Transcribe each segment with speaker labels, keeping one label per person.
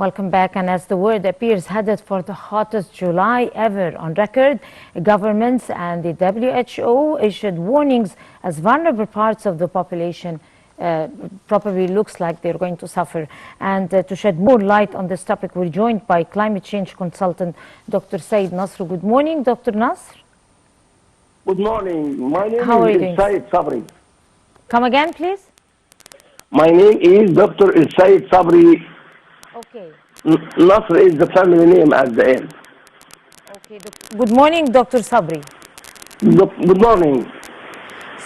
Speaker 1: Welcome back. And as the world appears headed for the hottest July ever on record, governments and the WHO issued warnings as vulnerable parts of the population probably looks like they're going to suffer. And to shed more light on this topic, we're joined by climate change consultant Dr. Said Nasr. Good morning, Dr. Nasr.
Speaker 2: Good morning. My name is Said Sabry.
Speaker 1: Come again, please.
Speaker 2: My name is Dr. Said Sabry.
Speaker 1: Okay.
Speaker 2: Nasr is the family name at the end.
Speaker 1: Okay. Good morning, Dr. Sabry.
Speaker 2: Good morning.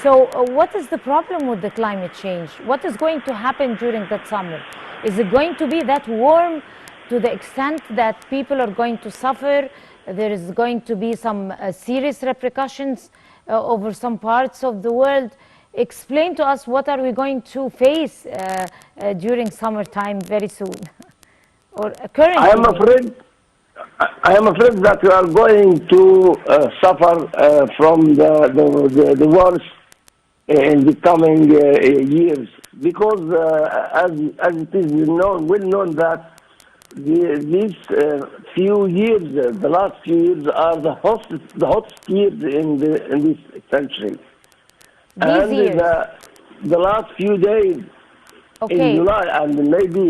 Speaker 1: So what is the problem with the climate change? What is going to happen during that summer? Is it going to be that warm to the extent that people are going to suffer? There is going to be some serious repercussions over some parts of the world. Explain to us what are we going to face during summertime very soon, or currently.
Speaker 2: I am afraid that we are going to suffer from the worst in the coming years, because as it is well known that these few years, the last few years, are the hottest years in this century.
Speaker 1: These years.
Speaker 2: The last few days in July and maybe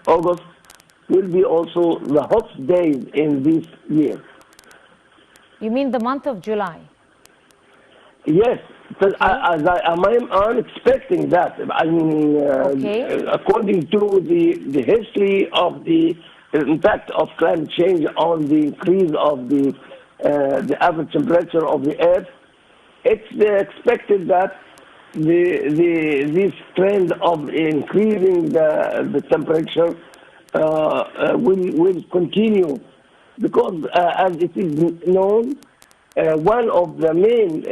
Speaker 2: August will be also the hottest days in this year.
Speaker 1: You mean the month of July?
Speaker 2: Yes, because I'm expecting that. I mean, according to the history of the impact of climate change on the increase of the average temperature of the Earth, it's expected that this trend of increasing the temperature will continue, because as it is known, one of the main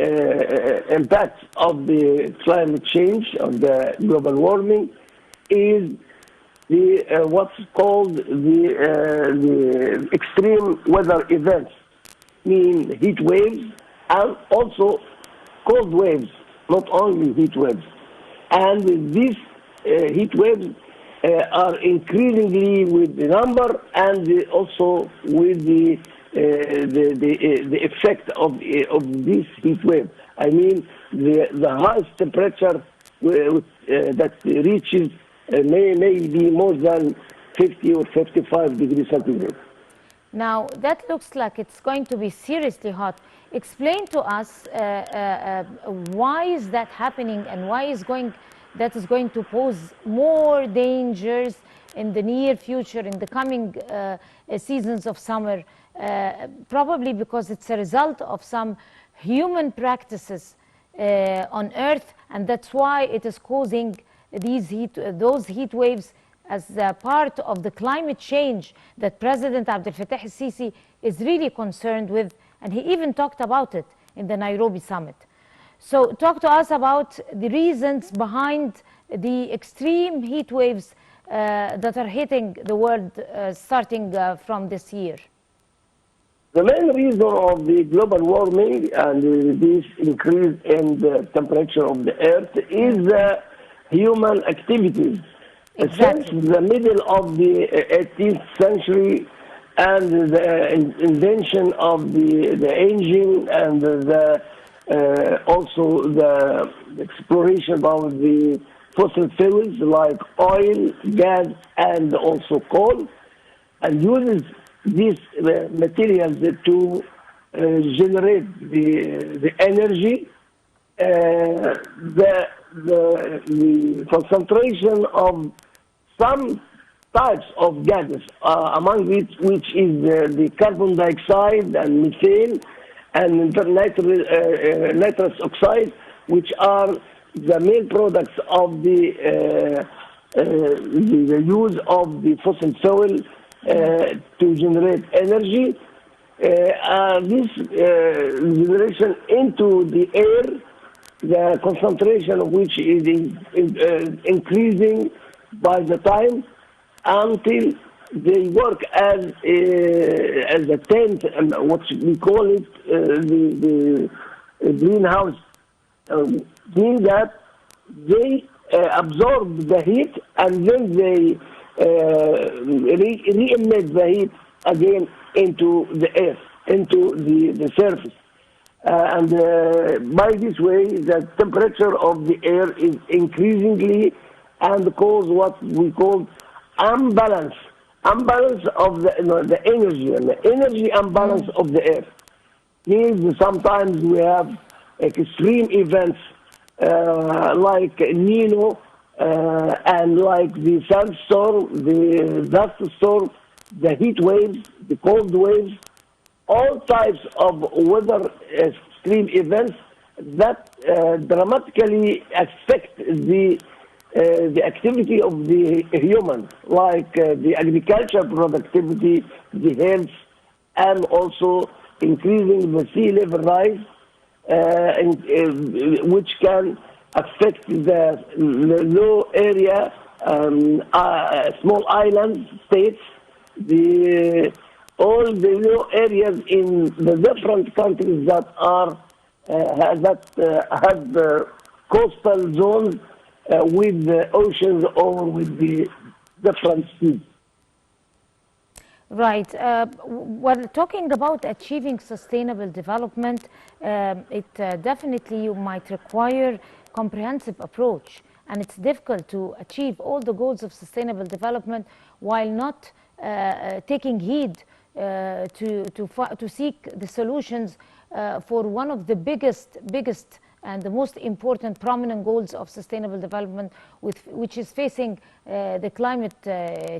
Speaker 2: impacts of the climate change, of the global warming, is the what's called the extreme weather events, meaning heat waves and also cold waves, not only heat waves. And these heat waves are increasingly with the number and also with the effect of this heat wave. I mean, the highest temperature that reaches may be more than 50 or 55 degrees centigrade.
Speaker 1: Now, that looks like it's going to be seriously hot. Explain to us why is that happening, and why is that is going to pose more dangers in the near future, in the coming seasons of summer, probably because it's a result of some human practices on Earth, and that's why it is causing those heat waves as part of the climate change that President Abdel Fattah al-Sisi is really concerned with, and he even talked about it in the Nairobi summit. So talk to us about the reasons behind the extreme heat waves that are hitting the world starting from this year.
Speaker 2: The main reason of the global warming and this increase in the temperature of the Earth is human activities.
Speaker 1: Exactly.
Speaker 2: Since the middle of the 18th century and the invention of the engine and also the exploration of the fossil fuels like oil, gas, and also coal, and uses these materials to generate the energy, the concentration of some types of gases, among which is the carbon dioxide and methane and nitrous oxide, which are the main products of the use of the fossil fuel to generate energy. This generation into the air, the concentration of which is increasing by the time until they work as a tent, and what we call it the greenhouse, meaning that they absorb the heat and then they re-emit the heat again into the air, into the surface. And by this way, the temperature of the air is increasingly and cause what we call imbalance of the energy, and the energy imbalance of the air means sometimes we have extreme events like Nino and like the sandstorm, the dust storm, the heat waves, the cold waves, all types of weather extreme events that dramatically affect the activity of the humans, like the agriculture productivity, the health, and also increasing the sea level rise, which can affect the low area, small island states, all the low areas in the different countries that are have coastal zones with the oceans or with the different seas.
Speaker 1: Right. Well, talking about achieving sustainable development, it definitely you might require comprehensive approach, and it's difficult to achieve all the goals of sustainable development while not taking heed to seek the solutions for one of the biggest and the most important prominent goals of sustainable development, which is facing the climate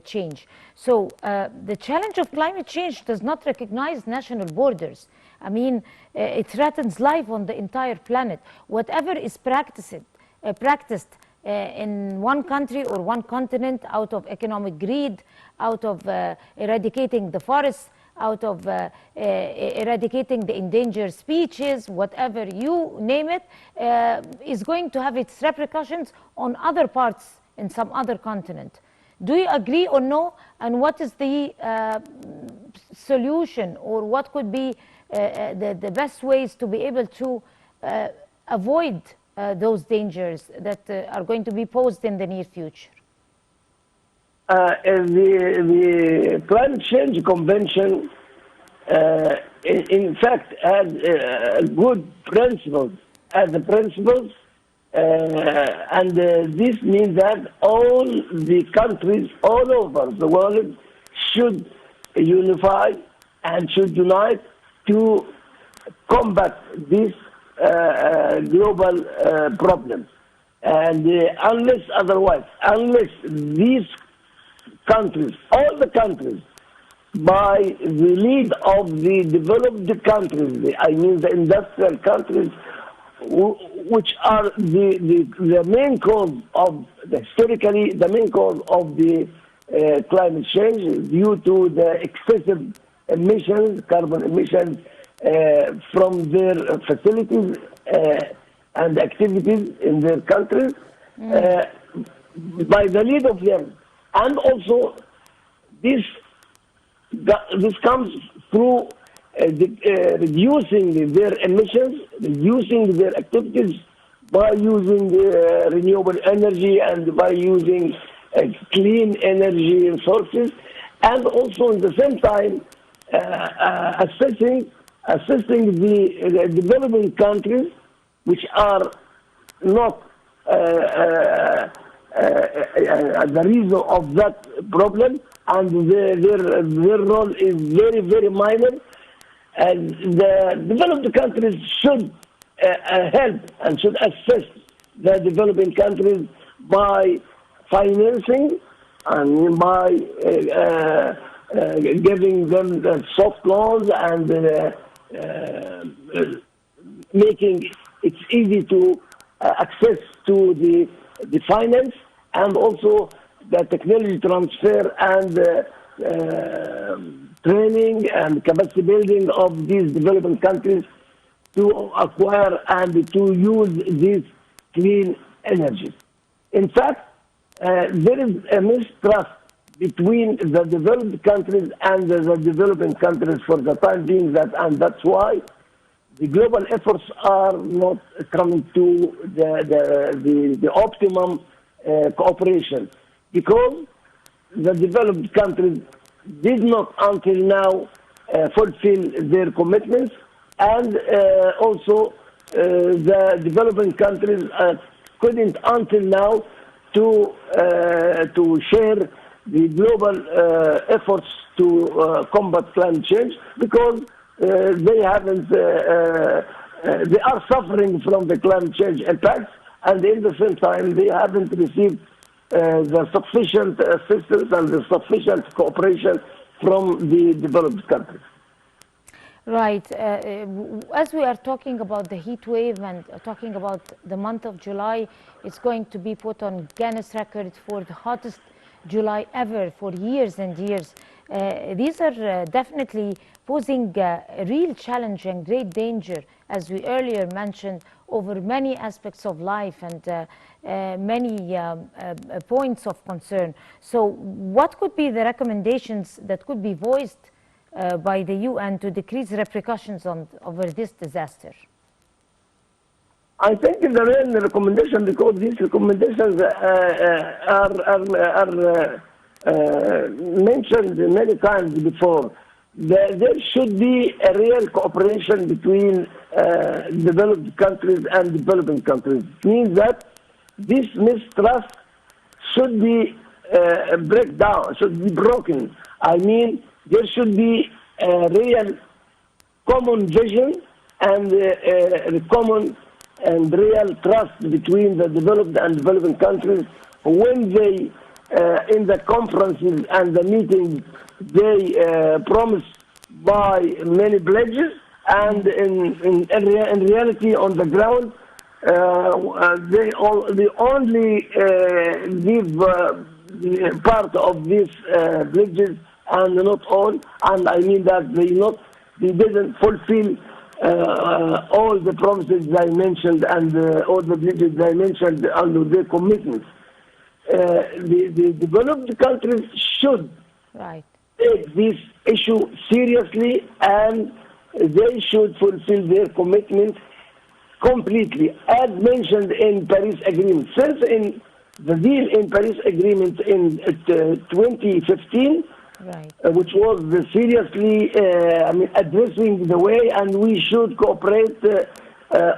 Speaker 1: change. So the challenge of climate change does not recognize national borders. I mean, it threatens life on the entire planet. Whatever is practiced in one country or one continent out of economic greed, out of eradicating the forests, out of eradicating the endangered species, whatever you name it, is going to have its repercussions on other parts in some other continent. Do you agree or no? And what is the solution, or what could be the best ways to be able to avoid those dangers that are going to be posed in the near future?
Speaker 2: The Climate Change Convention, in fact, has good principles. And this means that all the countries all over the world should unify and should unite to combat this global problem. And unless these countries, all the countries, by the lead of the developed countries, I mean the industrial countries, which are the main cause of, historically, the main cause of the climate change due to the excessive emissions, carbon emissions from their facilities and activities in their countries, by the lead of them. And also, this comes through reducing their emissions, reducing their activities by using renewable energy and by using clean energy sources, and also at the same time assisting the developing countries, which are not the reason of that problem, and their role is very, very minor. And the developed countries should help and should assist the developing countries by financing and by giving them soft loans and making it easy to access to the finance, and also the technology transfer and training and capacity building of these developing countries to acquire and to use these clean energies. In fact, there is a mistrust between the developed countries and the developing countries for the time being, and that's why the global efforts are not coming to the optimum cooperation, because the developed countries did not until now fulfill their commitments, and also the developing countries couldn't until now to share the global efforts to combat climate change, because they haven't they are suffering from the climate change impacts, and at the same time they haven't received the sufficient assistance and the sufficient cooperation from the developed countries.
Speaker 1: Right. As we are talking about the heat wave and talking about the month of July, it's going to be put on Guinness record for the hottest July ever for years and years. These are definitely posing a real challenge and great danger, as we earlier mentioned, over many aspects of life and many points of concern. So what could be the recommendations that could be voiced by the UN to decrease repercussions over this disaster?
Speaker 2: I think the main recommendation, because these recommendations are mentioned many times before, there should be a real cooperation between developed countries and developing countries. It means that this mistrust should be break down, should be broken. I mean, there should be a real common vision and a common and real trust between the developed and developing countries when they, in the conferences and the meetings, they promise by many pledges, and in reality on the ground, they only give part of these pledges and not all. And I mean that they didn't fulfill all the promises I mentioned and all the pledges I mentioned under their commitments. The developed countries should take this issue seriously, and they should fulfill their commitment completely, as mentioned in Paris Agreement. Since in the deal in Paris Agreement in 2015, which was seriously addressing the way, and we should cooperate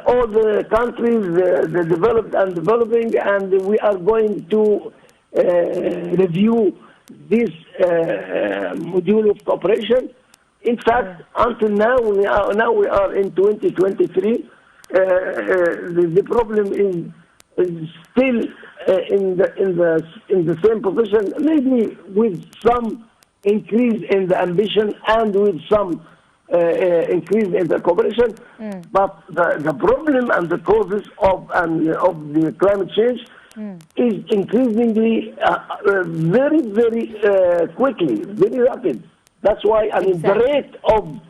Speaker 2: all the countries, the developed and developing, and we are going to review this module of cooperation. In fact, until now, we are in 2023. The problem is still in the same position, maybe with some increase in the ambition and with some increase in the cooperation. But the problem and the causes of the climate change is increasingly very, very quickly, very rapid. That's why the rate of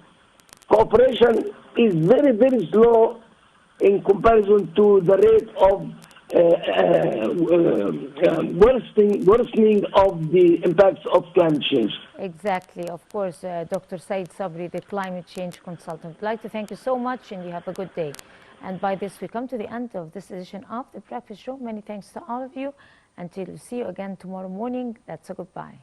Speaker 2: cooperation is very, very slow in comparison to the rate of worsening of the impacts of climate change.
Speaker 1: Exactly. Of course, Dr. Said Sabry, the climate change consultant. I'd like to thank you so much, and you have a good day. And by this, we come to the end of this edition of The Breakfast Show. Many thanks to all of you. Until we see you again tomorrow morning, that's a goodbye.